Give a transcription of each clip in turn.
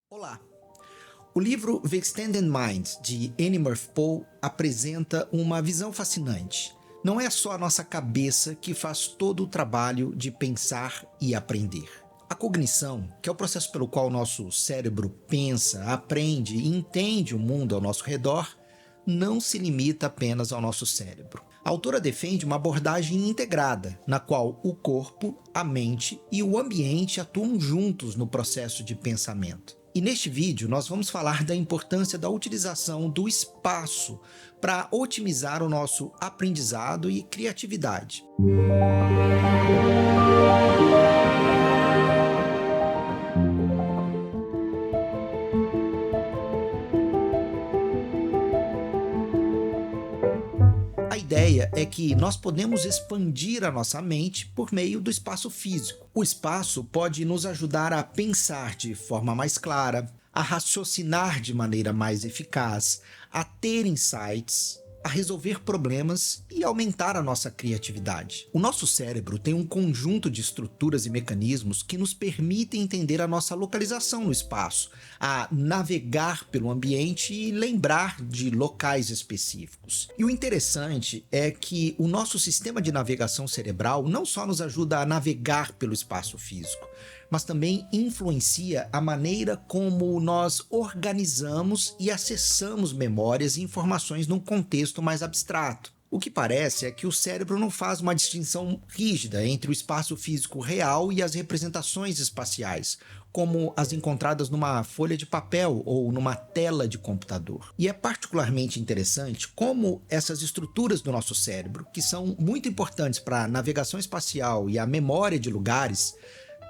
Olá! O livro The Extended Mind, de Annie Murphy Poe, apresenta uma visão fascinante. Não é só a nossa cabeça que faz todo o trabalho de pensar e aprender. A cognição, que é o processo pelo qual o nosso cérebro pensa, aprende e entende o mundo ao nosso redor, não se limita apenas ao nosso cérebro. A autora defende uma abordagem integrada, na qual o corpo, a mente e o ambiente atuam juntos no processo de pensamento. E neste vídeo nós vamos falar da importância da utilização do espaço para otimizar o nosso aprendizado e criatividade. A ideia é que nós podemos expandir a nossa mente por meio do espaço físico. O espaço pode nos ajudar a pensar de forma mais clara, a raciocinar de maneira mais eficaz, a ter insights, a resolver problemas e aumentar a nossa criatividade. O nosso cérebro tem um conjunto de estruturas e mecanismos que nos permitem entender a nossa localização no espaço, a navegar pelo ambiente e lembrar de locais específicos. E o interessante é que o nosso sistema de navegação cerebral não só nos ajuda a navegar pelo espaço físico, mas também influencia a maneira como nós organizamos e acessamos memórias e informações num contexto mais abstrato. O que parece é que o cérebro não faz uma distinção rígida entre o espaço físico real e as representações espaciais, como as encontradas numa folha de papel ou numa tela de computador. E é particularmente interessante como essas estruturas do nosso cérebro, que são muito importantes para a navegação espacial e a memória de lugares,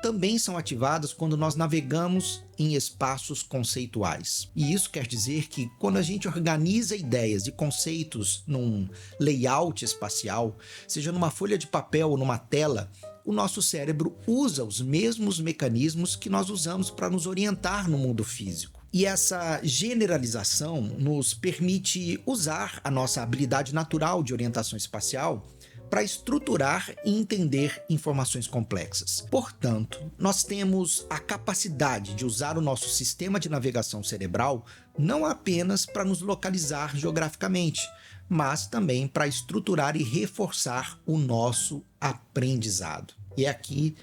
também são ativadas quando nós navegamos em espaços conceituais. E isso quer dizer que quando a gente organiza ideias e conceitos num layout espacial, seja numa folha de papel ou numa tela, o nosso cérebro usa os mesmos mecanismos que nós usamos para nos orientar no mundo físico. E essa generalização nos permite usar a nossa habilidade natural de orientação espacial para estruturar e entender informações complexas. Portanto, nós temos a capacidade de usar o nosso sistema de navegação cerebral não apenas para nos localizar geograficamente, mas também para estruturar e reforçar o nosso aprendizado. E é aqui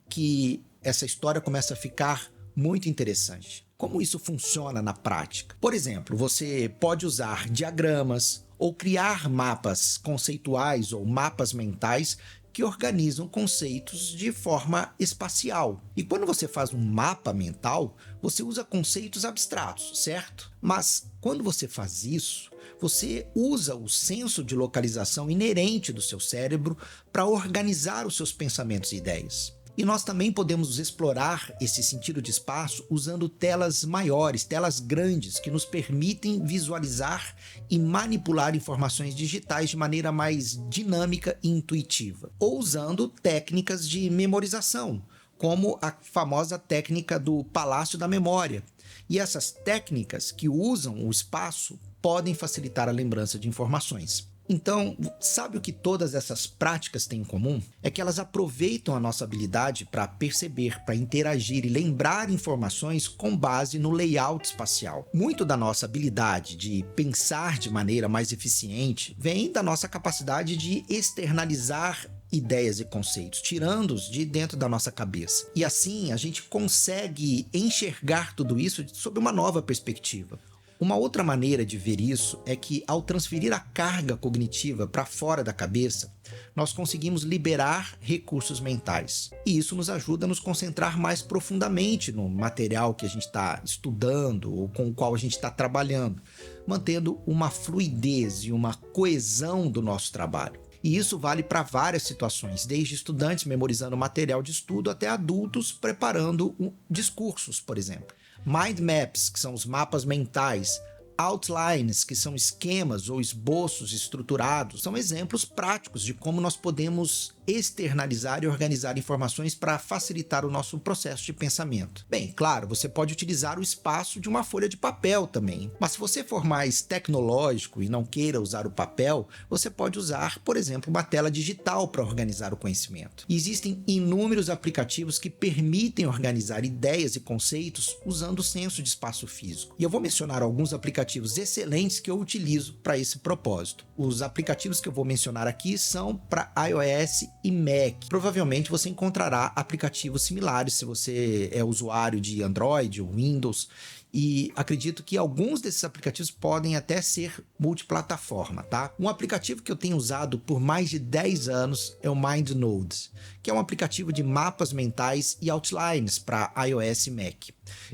que essa história começa a ficar muito interessante. Como isso funciona na prática? Por exemplo, você pode usar diagramas ou criar mapas conceituais ou mapas mentais que organizam conceitos de forma espacial. E quando você faz um mapa mental, você usa conceitos abstratos, certo? Mas quando você faz isso, você usa o senso de localização inerente do seu cérebro para organizar os seus pensamentos e ideias. E nós também podemos explorar esse sentido de espaço usando telas maiores, telas grandes, que nos permitem visualizar e manipular informações digitais de maneira mais dinâmica e intuitiva. Ou usando técnicas de memorização, como a famosa técnica do Palácio da Memória. E essas técnicas que usam o espaço podem facilitar a lembrança de informações. Então, sabe o que todas essas práticas têm em comum? É que elas aproveitam a nossa habilidade para perceber, para interagir e lembrar informações com base no layout espacial. Muito da nossa habilidade de pensar de maneira mais eficiente vem da nossa capacidade de externalizar ideias e conceitos, tirando-os de dentro da nossa cabeça. E assim, a gente consegue enxergar tudo isso sob uma nova perspectiva. Uma outra maneira de ver isso é que, ao transferir a carga cognitiva para fora da cabeça, nós conseguimos liberar recursos mentais. E isso nos ajuda a nos concentrar mais profundamente no material que a gente está estudando ou com o qual a gente está trabalhando, mantendo uma fluidez e uma coesão do nosso trabalho. E isso vale para várias situações, desde estudantes memorizando material de estudo até adultos preparando discursos, por exemplo. Mind maps, que são os mapas mentais, outlines, que são esquemas ou esboços estruturados, são exemplos práticos de como nós podemos externalizar e organizar informações para facilitar o nosso processo de pensamento. Bem, claro, você pode utilizar o espaço de uma folha de papel também, mas se você for mais tecnológico e não queira usar o papel, você pode usar, por exemplo, uma tela digital para organizar o conhecimento. E existem inúmeros aplicativos que permitem organizar ideias e conceitos usando o senso de espaço físico. E eu vou mencionar alguns aplicativos excelentes que eu utilizo para esse propósito. Os aplicativos que eu vou mencionar aqui são para iOS e Mac. Provavelmente você encontrará aplicativos similares se você é usuário de Android ou Windows, e acredito que alguns desses aplicativos podem até ser multiplataforma, tá? Um aplicativo que eu tenho usado por mais de 10 anos é o MindNodes, que é um aplicativo de mapas mentais e outlines para iOS e Mac.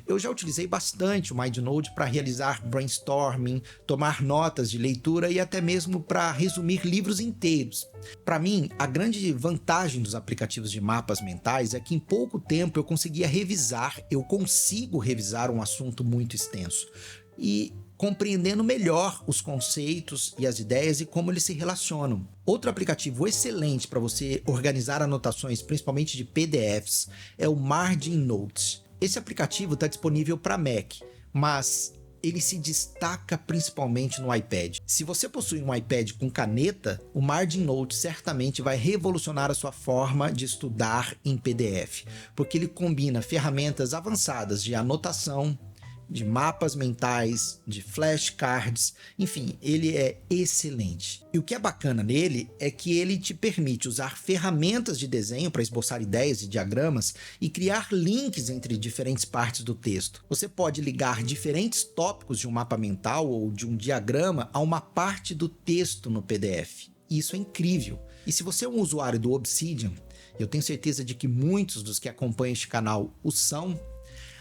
Eu já utilizei bastante o MindNode para realizar brainstorming, tomar notas de leitura e até mesmo para resumir livros inteiros. Para mim, a grande vantagem dos aplicativos de mapas mentais é que em pouco tempo eu consigo revisar um assunto muito extenso e compreendendo melhor os conceitos e as ideias e como eles se relacionam. Outro aplicativo excelente para você organizar anotações, principalmente de PDFs, é o Margin Notes. Esse aplicativo está disponível para Mac, mas ele se destaca principalmente no iPad. Se você possui um iPad com caneta, o Margin Notes certamente vai revolucionar a sua forma de estudar em PDF, porque ele combina ferramentas avançadas de anotação, de mapas mentais, de flashcards, enfim, ele é excelente. E o que é bacana nele é que ele te permite usar ferramentas de desenho para esboçar ideias e diagramas e criar links entre diferentes partes do texto. Você pode ligar diferentes tópicos de um mapa mental ou de um diagrama a uma parte do texto no PDF. Isso é incrível. E se você é um usuário do Obsidian, eu tenho certeza de que muitos dos que acompanham este canal o são,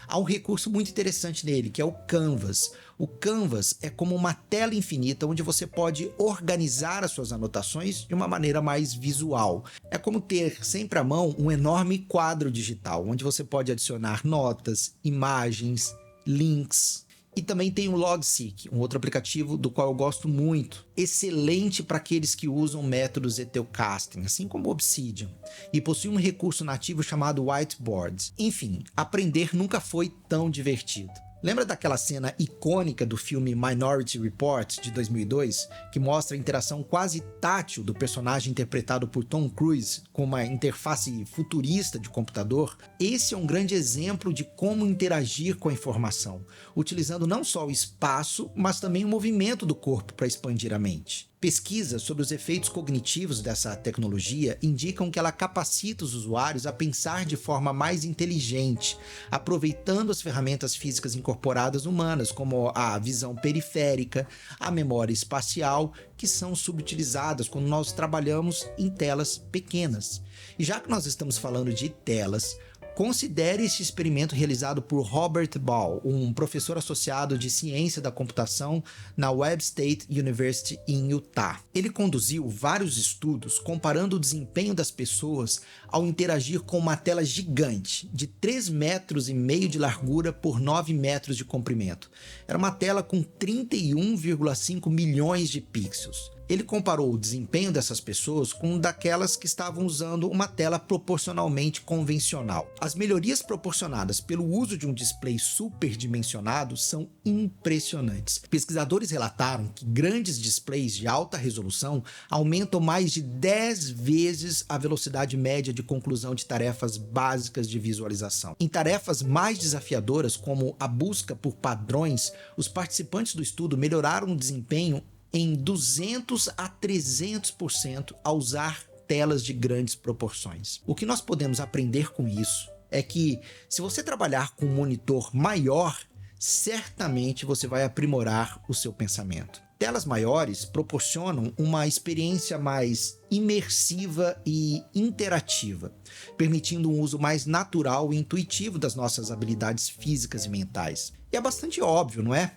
há um recurso muito interessante nele, que é o Canvas. O Canvas é como uma tela infinita onde você pode organizar as suas anotações de uma maneira mais visual. É como ter sempre à mão um enorme quadro digital, onde você pode adicionar notas, imagens, links. E também tem o Logseek, um outro aplicativo do qual eu gosto muito. Excelente para aqueles que usam métodos Ethelcasting, assim como o Obsidian. E possui um recurso nativo chamado Whiteboard. Enfim, aprender nunca foi tão divertido. Lembra daquela cena icônica do filme Minority Report, de 2002, que mostra a interação quase tátil do personagem interpretado por Tom Cruise com uma interface futurista de computador? Esse é um grande exemplo de como interagir com a informação, utilizando não só o espaço, mas também o movimento do corpo para expandir a mente. Pesquisas sobre os efeitos cognitivos dessa tecnologia indicam que ela capacita os usuários a pensar de forma mais inteligente, aproveitando as ferramentas físicas incorporadas humanas, como a visão periférica, a memória espacial, que são subutilizadas quando nós trabalhamos em telas pequenas. E já que nós estamos falando de telas, considere este experimento realizado por Robert Ball, um professor associado de ciência da computação na Webb State University em Utah. Ele conduziu vários estudos comparando o desempenho das pessoas ao interagir com uma tela gigante de 3,5 metros de largura por 9 metros de comprimento. Era uma tela com 31,5 milhões de pixels. Ele comparou o desempenho dessas pessoas com daquelas que estavam usando uma tela proporcionalmente convencional. As melhorias proporcionadas pelo uso de um display superdimensionado são impressionantes. Pesquisadores relataram que grandes displays de alta resolução aumentam mais de 10 vezes a velocidade média de conclusão de tarefas básicas de visualização. Em tarefas mais desafiadoras, como a busca por padrões, os participantes do estudo melhoraram o desempenho em 200 a 300% ao usar telas de grandes proporções. O que nós podemos aprender com isso é que, se você trabalhar com um monitor maior, certamente você vai aprimorar o seu pensamento. Telas maiores proporcionam uma experiência mais imersiva e interativa, permitindo um uso mais natural e intuitivo das nossas habilidades físicas e mentais. E é bastante óbvio, não é?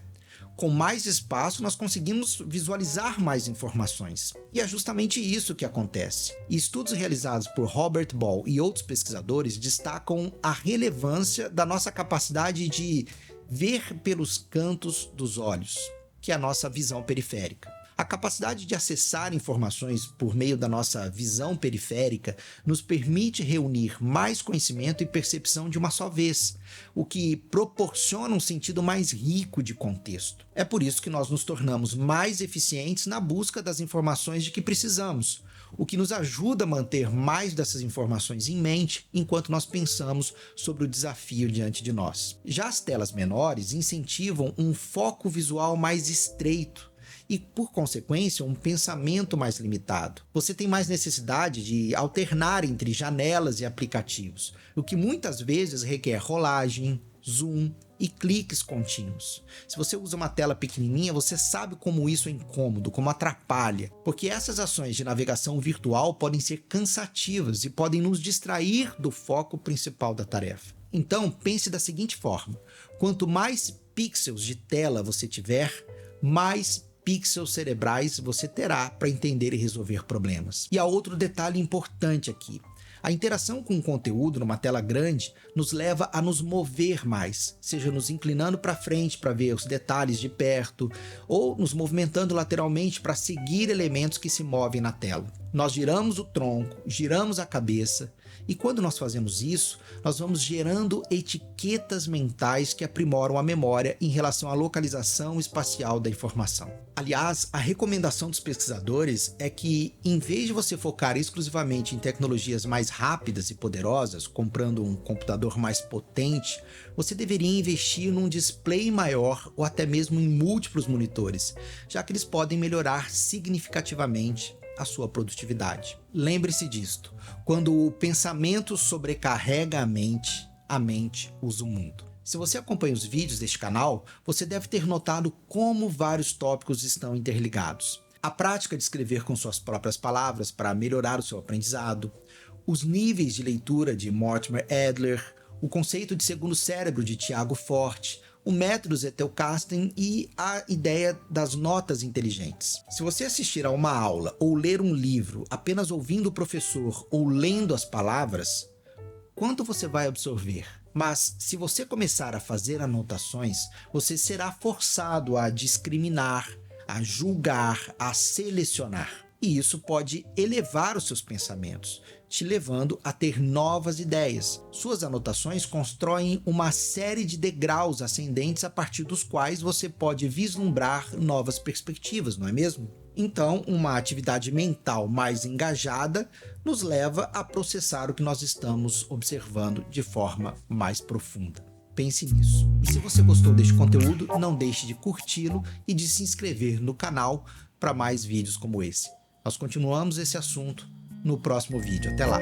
Com mais espaço, nós conseguimos visualizar mais informações. E é justamente isso que acontece. E estudos realizados por Robert Ball e outros pesquisadores destacam a relevância da nossa capacidade de ver pelos cantos dos olhos, que é a nossa visão periférica. A capacidade de acessar informações por meio da nossa visão periférica nos permite reunir mais conhecimento e percepção de uma só vez, o que proporciona um sentido mais rico de contexto. É por isso que nós nos tornamos mais eficientes na busca das informações de que precisamos, o que nos ajuda a manter mais dessas informações em mente enquanto nós pensamos sobre o desafio diante de nós. Já as telas menores incentivam um foco visual mais estreito e, por consequência, um pensamento mais limitado. Você tem mais necessidade de alternar entre janelas e aplicativos, o que muitas vezes requer rolagem, zoom e cliques contínuos. Se você usa uma tela pequenininha, você sabe como isso é incômodo, como atrapalha, porque essas ações de navegação virtual podem ser cansativas e podem nos distrair do foco principal da tarefa. Então, pense da seguinte forma: quanto mais pixels de tela você tiver, mais pixels cerebrais você terá para entender e resolver problemas. E há outro detalhe importante aqui. A interação com o conteúdo numa tela grande nos leva a nos mover mais, seja nos inclinando para frente para ver os detalhes de perto, ou nos movimentando lateralmente para seguir elementos que se movem na tela. Nós giramos o tronco, giramos a cabeça, e quando nós fazemos isso, nós vamos gerando etiquetas mentais que aprimoram a memória em relação à localização espacial da informação. Aliás, a recomendação dos pesquisadores é que, em vez de você focar exclusivamente em tecnologias mais rápidas e poderosas, comprando um computador mais potente, você deveria investir num display maior ou até mesmo em múltiplos monitores, já que eles podem melhorar significativamente a sua produtividade. Lembre-se disto: quando o pensamento sobrecarrega a mente usa o mundo. Se você acompanha os vídeos deste canal, você deve ter notado como vários tópicos estão interligados. A prática de escrever com suas próprias palavras para melhorar o seu aprendizado, os níveis de leitura de Mortimer Adler, o conceito de segundo cérebro de Tiago Forte, o método Zettelkasten e a ideia das notas inteligentes. Se você assistir a uma aula ou ler um livro apenas ouvindo o professor ou lendo as palavras, quanto você vai absorver? Mas se você começar a fazer anotações, você será forçado a discriminar, a julgar, a selecionar. E isso pode elevar os seus pensamentos, te levando a ter novas ideias. Suas anotações constroem uma série de degraus ascendentes a partir dos quais você pode vislumbrar novas perspectivas, não é mesmo? Então, uma atividade mental mais engajada nos leva a processar o que nós estamos observando de forma mais profunda. Pense nisso. E se você gostou deste conteúdo, não deixe de curti-lo e de se inscrever no canal para mais vídeos como esse. Nós continuamos esse assunto no próximo vídeo. Até lá!